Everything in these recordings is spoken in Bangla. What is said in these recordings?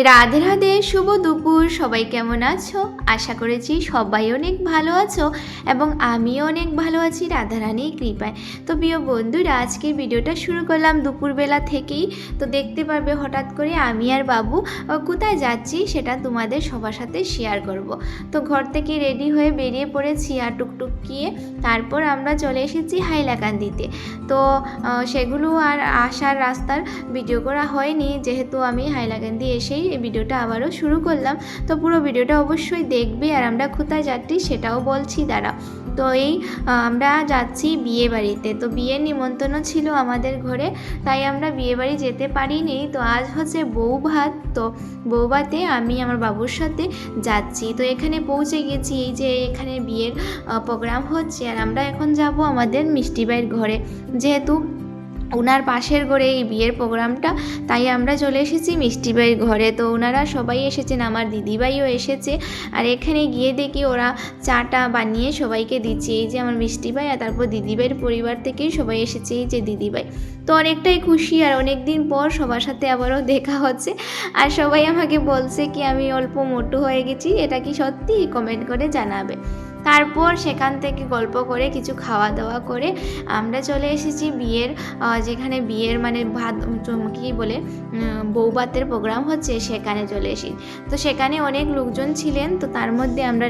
রাধে রাধে, শুভ দুপুর। সবাই কেমন আছো? আশা করেছি সবাই অনেক ভালো আছো এবং আমিও অনেক ভালো আছি রাধারানীর কৃপায়। তো প্রিয় বন্ধুরা, আজকের ভিডিওটা শুরু করলাম দুপুরবেলা থেকেই। তো দেখতে পারবে হঠাৎ করে আমি আর বাবু কোথায় যাচ্ছি সেটা তোমাদের সবার সাথে শেয়ার করব। তো ঘর থেকে রেডি হয়ে বেরিয়ে পড়েছি আর টুকটুক গিয়ে তারপর আমরা চলে এসেছি হাইলাকান্দিতে। তো সেগুলো আর আসার রাস্তার ভিডিও করা হয়নি, যেহেতু আমি হাইলাকান্দি এসেই এই ভিডিওটা আবারও শুরু করলাম। তো পুরো ভিডিওটা অবশ্যই দেখবে। আর আমরা কোথায় যাচ্ছি সেটাও বলছি দাঁড়া। তো আমরা যাচ্ছি বিয়ে বাড়িতে। তো বিয়ের নিমন্ত্রণ ছিল আমাদের ঘরে, তাই আমরা বিয়ে বাড়ি যেতে পারিনি। তো আজ হচ্ছে বউ ভাত। তো বউ ভাতে আমি আমার বাবুর সাথে যাচ্ছি। তো এখানে পৌঁছে গেছি, এই যে এখানে বিয়ের প্রোগ্রাম হচ্ছে। আর আমরা এখন যাব আমাদের মিষ্টিবাইয়ের ঘরে, যেহেতু ওনার পাশের ঘরে এই বিয়ের প্রোগ্রামটা, তাই আমরা চলে এসেছি মিষ্টিবাইয়ের ঘরে। তো ওনারা সবাই এসেছেন, আমার দিদিভাইও এসেছে। আর এখানে গিয়ে দেখি ওরা চাটা বানিয়ে সবাইকে দিচ্ছে। এই যে আমার মিষ্টিবাই আর তারপর দিদিভাইয়ের পরিবার থেকেই সবাই এসেছে, এই যে দিদিভাই। তো অনেকটাই খুশি, আর অনেক দিন পর সবার সাথে আবারও দেখা হচ্ছে। আর সবাই আমাকে বলছে কি আমি অল্প মোটু হয়ে গেছি, এটা কি সত্যি? কমেন্ট করে জানাবে। তারপর সেখান থেকে গল্প করে কিছু খাওয়া দাওয়া করে আমরা চলে এসেছি বিয়ের, যেখানে বিয়ের মানে ভাত কী বলে বৌভাতের প্রোগ্রাম হচ্ছে, সেখানে চলে এসেছি। তো সেখানে অনেক লোকজন ছিলেন। তো তার মধ্যে আমরা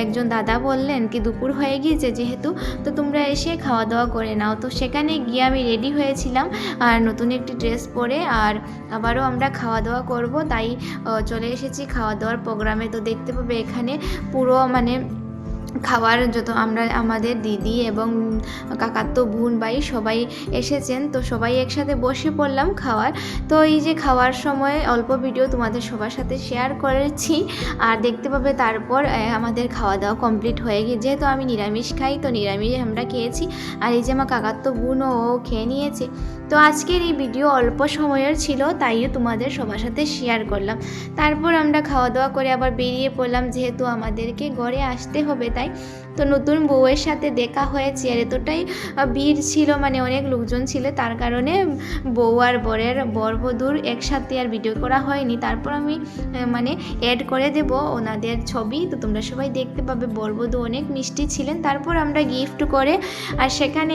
একজন দাদা বললেন কি দুপুর হয়ে গিয়েছে যেহেতু, তো তোমরা এসে খাওয়া দাওয়া করে নাও। তো সেখানে গিয়ে আমি রেডি হয়েছিলাম আর নতুন একটি ড্রেস পরে, আর আবারও আমরা খাওয়া দাওয়া করব, তাই চলে এসেছি খাওয়া দাওয়ার প্রোগ্রামে। তো দেখতে পাবে এখানে পুরো মানে খাওয়ার যত আমরা আমাদের দিদি এবং কাকাতো বোন ভাই সবাই এসেছেন। তো সবাই একসাথে বসে পড়লাম খাওয়ার। তো এই যে খাওয়ার সময় অল্প ভিডিও তোমাদের সবার সাথে শেয়ার করেছি। আর দেখতে পাবে তারপর আমাদের খাওয়া দাওয়া কমপ্লিট হয়ে গিয়ে, যেহেতু আমি নিরামিষ খাই তো নিরামিষ আমরা খেয়েছি। আর এই যে আমার কাকাতো বোনও খেয়ে নিয়েছে। তো আজকের এই ভিডিও অল্প সময়ের ছিল, তাইও তোমাদের সবার সাথে শেয়ার করলাম। তারপর আমরা খাওয়া দাওয়া করে আবার বেরিয়ে পড়লাম, যেহেতু আমাদেরকে ঘরে আসতে হবে তাই। তো নতুন বউয়ের সাথে দেখা হয়েছে, আর এতটাই ভিড় ছিল, মানে অনেক লোকজন ছিল, তার কারণে বউ আর বরবধূর একসাথে আর ভিডিও করা হয়নি। তারপর আমি মানে অ্যাড করে দেব ওনাদের ছবি, তো তোমরা সবাই দেখতে পাবে। বরবধূ অনেক মিষ্টি ছিলেন। তারপর আমরা গিফট করে আর সেখানে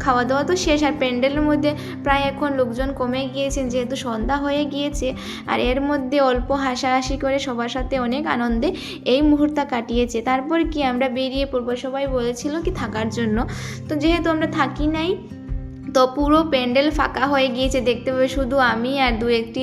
খাওয়া দাওয়া তো শেষ। আর প্যান্ডেলের মধ্যে প্রায় এখন লোকজন কমে গিয়েছেন, যেহেতু সন্ধ্যা হয়ে গিয়েছে। আর এর মধ্যে অল্প হাসাহাসি করে সবার সাথে অনেক আনন্দে এই মুহূর্তটা কাটিয়েছে। তারপর কি আমরা বেরিয়ে পড়বো, সবাই বলেছিল কি থাকার জন্য। তো যেহেতু আমরা থাকি নাই, তো পুরো প্যান্ডেল ফাঁকা হয়ে গিয়েছে। দেখতে পাবে শুধু আমি আর দু একটি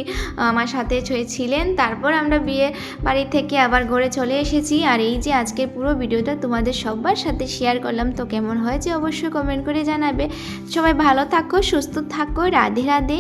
আমার সাথে ছিলেন। তারপর আমরা বিয়ে বাড়ি থেকে আবার ঘরে চলে এসেছি। আর এই যে আজকের পুরো ভিডিওটা তোমাদের সবার সাথে শেয়ার করলাম। তো কেমন হয়েছে অবশ্যই কমেন্ট করে জানাবে। সবাই ভালো থাকো, সুস্থ থাকো। রাধে রাধে।